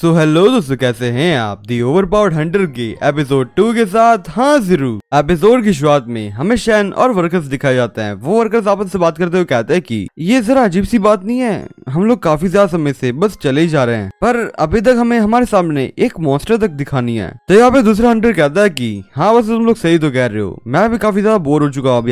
So hello दोस्तों, कैसे हैं आप? दी ओवरपावर्ड हंटर के एपिसोड 2 के साथ हाजिर हूँ। एपिसोड की शुरुआत में हमें शैन और वर्कर्स दिखाए जाते हैं। वो वर्कर्स आपस से बात करते हुए कहते हैं कि ये जरा अजीब सी बात नहीं है, हम लोग काफी ज्यादा समय से बस चले ही जा रहे हैं, पर अभी तक हमें हमारे सामने एक मॉन्स्टर तक दिखानी है। तो यहाँ पे दूसरा हंटर कहता है कि हाँ बस तुम लोग सही तो कह रहे हो, मैं भी काफी ज्यादा बोर हो चुका हूँ। अब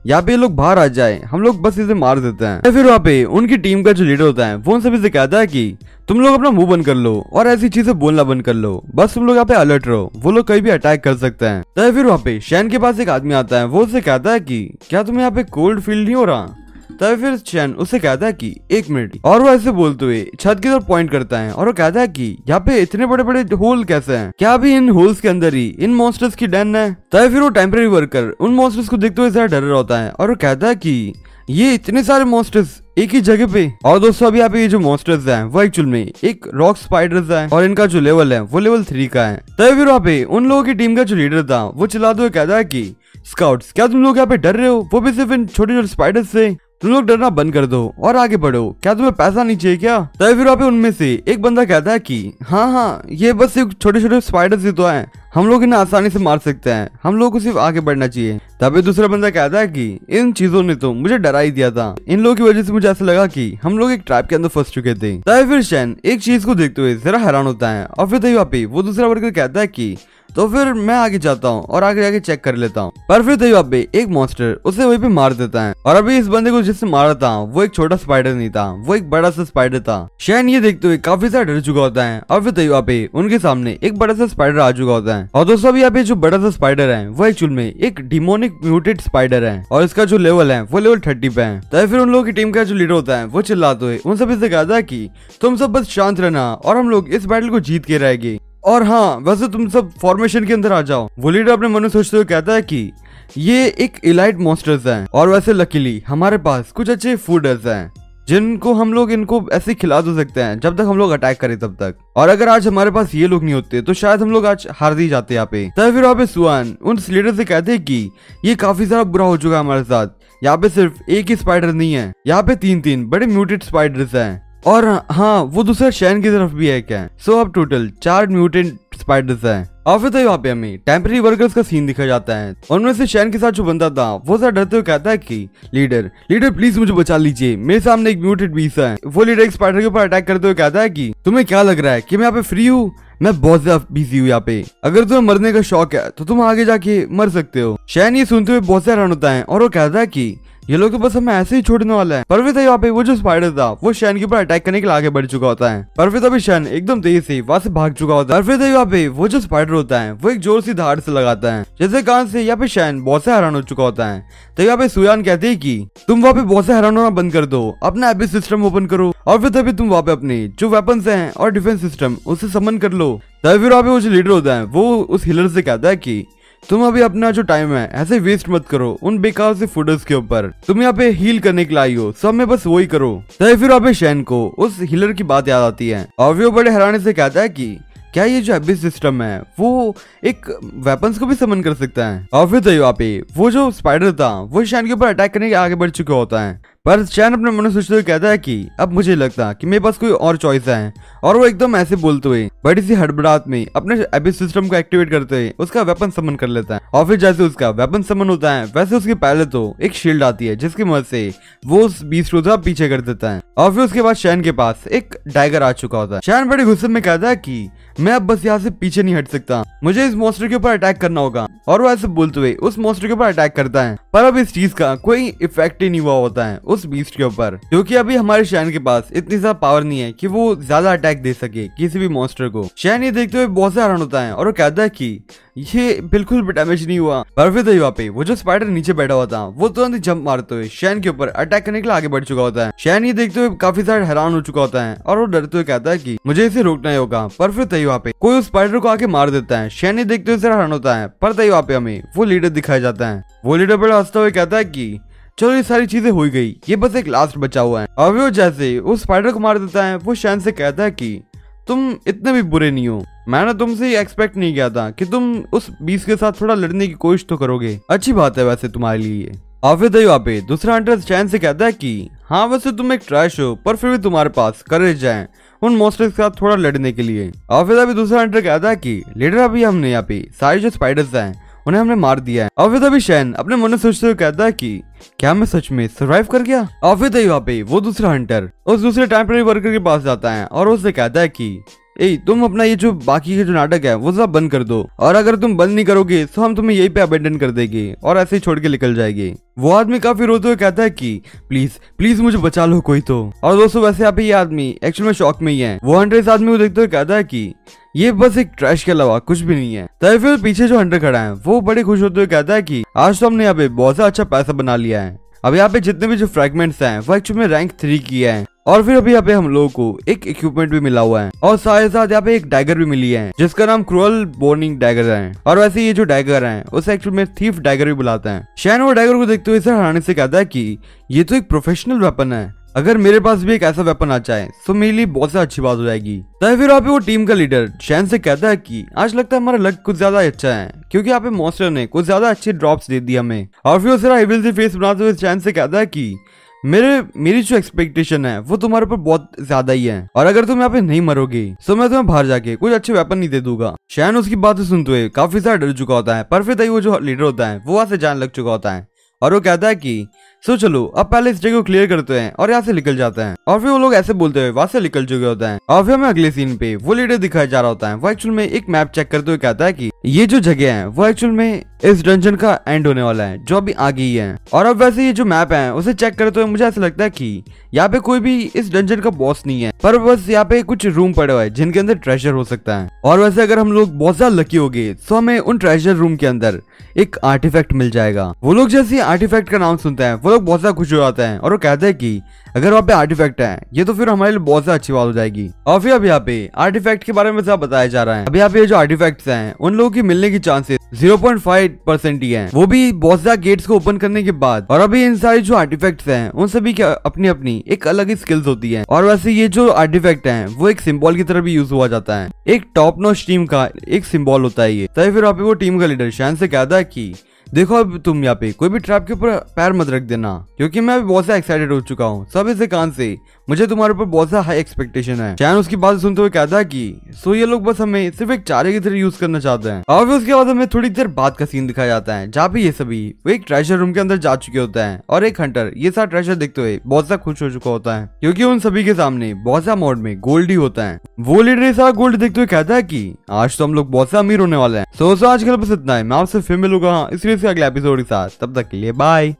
यहाँ पे लोग बाहर आ जाए, हम लोग बस इसे मार देते हैं। फिर वहाँ पे उनकी टीम का जो लीडर होता है वो उन सभी से कहता है कि तुम लोग अपना मुंह बंद कर लो और ऐसी चीजें बोलना बंद कर लो, बस तुम लोग यहाँ पे अलर्ट रहो, वो लोग कहीं भी अटैक कर सकते हैं। तो फिर वहाँ पे शैन के पास एक आदमी आता है, वो उससे कहता है कि क्या तुम्हें यहाँ पे कोल्ड फील नहीं हो रहा? तब फिर शैन उससे कहता है कि एक मिनट, और वो ऐसे बोलते हुए छत की तरफ पॉइंट करता है और वो कहता है कि यहाँ पे इतने बड़े बड़े होल कैसे हैं? क्या अभी इन होल्स के अंदर ही इन मॉन्स्टर्स की डेन है? तब फिर वो टेम्परेरी वर्कर उन मॉन्स्टर्स को देखते हुए जरा डर रहा होता है और वो कहता है कि ये इतने सारे मॉन्स्टर्स एक ही जगह पे। और दोस्तों अभी यहाँ पे ये जो मॉन्स्टर्स हैं वो एक्चुअल में एक रॉक स्पाइडर्स हैं और इनका जो लेवल है वो लेवल 3 का है। तब फिर वहाँ पे उन लोगों की टीम का जो लीडर था वो चिल्लाते हुए कहता है कि स्काउट्स, क्या तुम लोग यहाँ पे डर रहे हो? वो भी सिर्फ इन छोटे छोटे स्पाइडर्स से। तुम लोग डरना बंद कर दो और आगे बढ़ो, क्या तुम्हें पैसा नहीं चाहिए क्या? तब फिर वहाँ पे उनमें से एक बंदा कहता है कि हाँ ये बस सिर्फ छोटे छोटे स्पाइडर्स ही तो हैं, हम लोग इन्हें आसानी से मार सकते हैं, हम लोग को सिर्फ आगे बढ़ना चाहिए। तभी दूसरा बंदा कहता है कि इन चीजों ने तो मुझे डरा ही दिया था, इन लोगों की वजह से मुझे ऐसा लगा कि हम लोग एक ट्रैप के अंदर फंस चुके थे। तभी फिर शैन एक चीज को देखते हुए जरा हैरान होता है और फिर वहाँ पे वो दूसरा वर्कर कहता है कि तो फिर मैं आगे जाता हूँ और आगे जाके चेक कर लेता हूँ। पर फिर तभी वहाँ पे एक मॉन्स्टर उसे वहीं पे मार देता है और अभी इस बंदे को जिससे मारा था वो एक छोटा स्पाइडर नहीं था, वो एक बड़ा सा स्पाइडर था। शैन ये देखते हुए काफी ज्यादा डर चुका होता है और फिर तभी वहाँ पे उनके सामने एक बड़ा सा स्पाइडर आ चुका होता है। और दोस्तों अभी यहाँ पे जो बड़ा सा स्पाइडर है वो एक्चुअल में एक डिमोनिक म्यूटेड स्पाइडर है और इसका जो लेवल है वो लेवल 30 पे है। तभी फिर उन लोगों की टीम का जो लीडर होता है वो चिल्लाते हुए उन सभी से कहता है कि तुम सब बस शांत रहना और हम लोग इस बैटल को जीत के रहेंगे। और हाँ वैसे तुम सब फॉर्मेशन के अंदर आ जाओ। वो लीडर अपने मन में सोचते हुए कहता है कि ये एक इलाइट मॉन्स्टर्स हैं और वैसे लकीली हमारे पास कुछ अच्छे फूडर्स हैं जिनको हम लोग इनको ऐसे खिला दे सकते हैं जब तक हम लोग अटैक करें तब तक। और अगर आज हमारे पास ये लोग नहीं होते तो शायद हम लोग आज हार ही जाते यहाँ पे। तब फिर वहाँ पे सुआन उन लीडर से कहते हैं कि ये काफी ज्यादा बुरा हो चुका है हमारे साथ, यहाँ पे सिर्फ एक ही स्पाइडर नहीं है, यहाँ पे 3 बड़े म्यूटेड स्पाइडर्स हैं और हाँ वो दूसरा शैन की तरफ भी है क्या। सो अब टोटल 4 म्यूटेंट स्पाइडर्स हैं। और फिर तो यहाँ पे हमें टेम्परेरी वर्कर्स का सीन दिखा जाता है। उनमें से शैन के साथ जो बंदा था वो सा डरते हुए कहता है कि लीडर प्लीज मुझे बचा लीजिए, मेरे सामने एक म्यूटेड बीस्ट है। वो लीडर एक स्पाइडर के ऊपर अटैक करते हुए कहता है कि तुम्हें क्या लग रहा है कि मैं यहाँ पे फ्री हूँ? मैं बहुत ज्यादा बिजी हूँ यहाँ पे, अगर तुम्हें मरने का शौक है तो तुम आगे जाके मर सकते हो। शैन ये सुनते हुए बहुत हैरान होता है और वो कहता है कि ये लोग तो बस हमें ऐसे ही छोड़ने वाला है। पर फिर यहाँ पे वो जो स्पाइडर था वो शैन के ऊपर अटैक करने के लिए आगे बढ़ चुका होता है। पर फिर तभी शैन एकदम तेज से वहां से भाग चुका होता है। पर फिर यहाँ पे वो जो स्पाइडर होता है वो एक जोर सी धाड़ से लगाता है जैसे कान से। यहाँ पे शैन बहुत से हैरान हो चुका होता है। तो यहाँ पे सुयान कहते हैं कि तुम वहाँ पे बहुत से हैरान होना बंद कर दो, अपना एबिस सिस्टम ओपन करो और फिर तभी तुम वहाँ पे अपने जो वेपन्स हैं और डिफेंस सिस्टम उसे समन कर लो। तभी फिर वहाँ पे वो जो लीडर होता है वो उस हिलर से कहता है कि तुम अभी अपना जो टाइम है ऐसे वेस्ट मत करो उन बेकार से फूडर्स के ऊपर, तुम यहाँ पे हील करने के लिए आई हो, सब में बस वही करो। तभी फिर वहाँ पे शैन को उस हीलर की बात याद आती है और वो बड़े हैरानी से कहता है कि क्या ये जो एबिस सिस्टम है वो एक वेपन्स को भी समन कर सकता है? और फिर तो वहाँ पे वो जो स्पाइडर था वो शैन के ऊपर अटैक करने के आगे बढ़ चुका होता है। पर शैन अपने मन में सोचते हुए कहता है कि अब मुझे लगता कि मेरे पास कोई और चॉइस है। और वो एकदम ऐसे बोलते हुए बड़ी सी हड़बड़ाहट में अपने एबिस सिस्टम को एक्टिवेट करते हुए उसका वेपन समन कर लेता है। और फिर जैसे उसका वेपन समन होता है वैसे उसके पहले तो एक शील्ड आती है जिसकी मदद से वो उस बीस्ट को पीछे कर देता है। और फिर उसके बाद शैन के पास एक डाइगर आ चुका होता है। शैन बड़े गुस्से में कहता है कि मैं अब बस यहाँ से पीछे नहीं हट सकता, मुझे इस मॉन्स्टर के ऊपर अटैक करना होगा। और वो ऐसे बोलते हुए उस मॉन्स्टर के ऊपर अटैक करता है। पर अब इस चीज का कोई इफेक्ट ही नहीं हुआ होता है उस बीस्ट के ऊपर, क्योंकि अभी हमारे शैन के पास इतनी ज्यादा पावर नहीं है कि वो ज्यादा अटैक दे सके किसी भी मॉन्स्टर को। शैन ये देखते हुए बहुत से हैरान होता है और वो कहता है कि ये बिल्कुल भी डैमेज नहीं हुआ। पर फिर वहाँ पे वो जो स्पाइडर नीचे बैठा हुआ था वो तुरंत ही जंप मारते हुए शैन के ऊपर अटैक करने के लिए आगे बढ़ चुका होता है। शैन ये देखते हुए काफी ज्यादा हैरान हो चुका होता है और वो डरते हुए कहता है कि मुझे इसे रोकना ही होगा। पर फिर वहाँ पे कोई उस स्पाइडर को आके मार देता है। शैन ये देखते हुए हैरान होता है। पर वहाँ पे हमें वो लीडर दिखाया जाता है। वो लीडर बड़ा हंसता हुए कहता है कि चलो ये सारी चीजें हो गई, ये बस एक लास्ट बचा हुआ है। और वो जैसे उस स्पाइडर को मार देता है वो शैन से कहता है कि तुम इतने भी बुरे नहीं हो, मैंने तुमसे एक्सपेक्ट नहीं किया था कि तुम उस बीस के साथ थोड़ा लड़ने की कोशिश तो करोगे, अच्छी बात है वैसे तुम्हारे लिए। और फिर वहाँ पे दूसरा हंटर शैन से कहता है कि हाँ वैसे तुम एक ट्रैश हो पर फिर भी तुम्हारे पास करेज है उन मॉन्स्टर्स के साथ थोड़ा लड़ने के लिए। और फिर अभी दूसरा हंटर कहता है कि लीडर अभी हमने यहाँ पे सारे जो स्पाइडर्स हैं उन्हें हमने मार दिया है। और फिर तभी शैन अपने मन में सोचते हुए कहता है कि क्या मैं सच में सरवाइव कर गया। और फिर तभी वहाँ पे वो दूसरा हंटर उस दूसरे टेम्पररी वर्कर के पास जाता है और उससे कहता है कि तुम अपना ये जो बाकी के जो नाटक है वो सब बंद कर दो, और अगर तुम बंद नहीं करोगे तो हम तुम्हें यहीं पे अबेंडन कर देंगे और ऐसे ही छोड़ के निकल जाएंगे। वो आदमी काफी रोते हुए कहता है कि प्लीज प्लीज मुझे बचा लो कोई तो। और दोस्तों वैसे यहाँ पे ये आदमी एक्चुअल में शॉक में ही है। वो हंटर इस आदमी को देखते हुए कहता है कि ये बस एक ट्रैश के अलावा कुछ भी नहीं है। तभी फिर पीछे जो हंटर खड़ा है वो बड़े खुश होते हुए कहता है कि आज तो हमने यहाँ पे बहुत अच्छा पैसा बना लिया है। अब यहाँ पे जितने भी जो फ्रैगमेंट्स हैं वो एक्चुअली में रैंक 3 की है। और फिर अभी यहाँ पे हम लोगों को एक इक्विपमेंट भी मिला हुआ है और साथ ही साथ यहाँ पे एक डैगर भी मिली है जिसका नाम क्रूअल बोर्निंग डैगर है। और वैसे ये जो डैगर है उसे एक्चुअली में थीफ डैगर भी बुलाते हैं। शैन वो डैगर को देखते हुए इसे हराने से कहता है कि ये तो एक प्रोफेशनल वेपन है, अगर मेरे पास भी एक ऐसा वेपन आ जाए तो मेरे लिए बहुत से अच्छी बात हो जाएगी। तभी फिर यहाँ पे वो टीम का लीडर शैन से कहता है कि आज लगता है हमारा लक कुछ ज्यादा अच्छा है क्योंकि यहाँ पे मॉन्स्टर ने कुछ ज्यादा अच्छे ड्रॉप्स दे दिए हमें। और फिर उसे इविल सी फेस बनाते हुए शैन से कहता है कि मेरी जो एक्सपेक्टेशन है वो तुम्हारे ऊपर बहुत ज्यादा ही है, और अगर तुम यहाँ पे नहीं मरोगे तो मैं तुम्हें बाहर जाके कुछ अच्छे वेपन नहीं दे दूंगा। शैन उसकी बातें सुनते हुए काफी ज्यादा डर चुका होता है, पर फिर तभी वो जो लीडर होता है वो वहां से जान लग चुका होता है और वो कहता है कि सो चलो अब पहले इस जगह को क्लियर करते हैं और यहाँ से निकल जाते हैं। और फिर वो लोग ऐसे बोलते हुए वहां से निकल चुके होते हैं। और फिर हमें अगले सीन पे वो लीडर दिखाया जा रहा होता है। वो एक्चुअल में एक मैप चेक करते हुए कहता है कि ये जो जगह है वो एक्चुअल में इस डंजन का एंड होने वाला है जो अभी आगे ही है। और अब वैसे ये जो मैप है उसे चेक करते हुए मुझे ऐसा लगता है कि यहाँ पे कोई भी इस डंजन का बॉस नहीं है, पर बस यहाँ पे कुछ रूम पड़े हुए हैं जिनके अंदर ट्रेजर हो सकता है। और वैसे अगर हम लोग बहुत ज्यादा लकी हो गए तो हमें उन ट्रेजर रूम के अंदर एक आर्टिफैक्ट मिल जाएगा। वो लोग जैसे आर्टिफैक्ट का नाम सुनते हैं वो लोग बहुत ज्यादा खुश हो जाते हैं और वो कहते हैं कि अगर वहाँ पे आर्टिफैक्ट है ये तो फिर हमारे लिए बहुत ज्यादा अच्छी बात हो जाएगी। और फिर अब यहाँ पे आर्टिफैक्ट के बारे में सब बताया जा रहा है। अब यहाँ पे जो आर्टिफैक्ट्स हैं उन लोगों की मिलने की चांसेस 0.5% ही है, वो भी बहुत ज्यादा गेट्स को ओपन करने के बाद। और अभी इन सारी जो आर्टिफैक्ट्स हैं उन सभी की अपनी अपनी एक अलग ही स्किल्स होती है। और वैसे ये जो आर्टिफैक्ट है वो एक सिंबल की तरह भी यूज हुआ जाता है, एक टॉप नॉच टीम का एक सिंबल होता है ये। तभी फिर वो टीम का लीडर शैन से कहता है कि देखो अब तुम यहाँ पे कोई भी ट्रैप के ऊपर पैर मत रख देना क्योंकि मैं अभी बहुत सा एक्साइटेड हो चुका हूँ। सब इसे कान से मुझे तुम्हारे ऊपर बहुत सा हाई एक्सपेक्टेशन है। शैन उसकी बात सुनते हुए कहता है कि सो ये लोग बस हमें सिर्फ एक चारे की तरह यूज करना चाहते हैं। और फिर उसके बाद हमें थोड़ी देर बाद का सीन दिखाया जाता है जहाँ पे ये सभी वो एक ट्रेजर रूम के अंदर जा चुके होते हैं और एक हंटर ये सारा ट्रेजर देखते हुए बहुत सा खुश हो चुका होता है क्योंकि उन सभी के सामने बहुत सा मोड में गोल्ड ही होता है। वो लीडर ये सारा गोल्ड देखते हुए कहता है कि आज तो हम लोग बहुत सा अमीर होने वाले हैं। सो आज कल बस इतना है, मैं आपसे फिर मिलूंगा इसलिए अगले एपिसोड के साथ। तब तक के लिए बाय।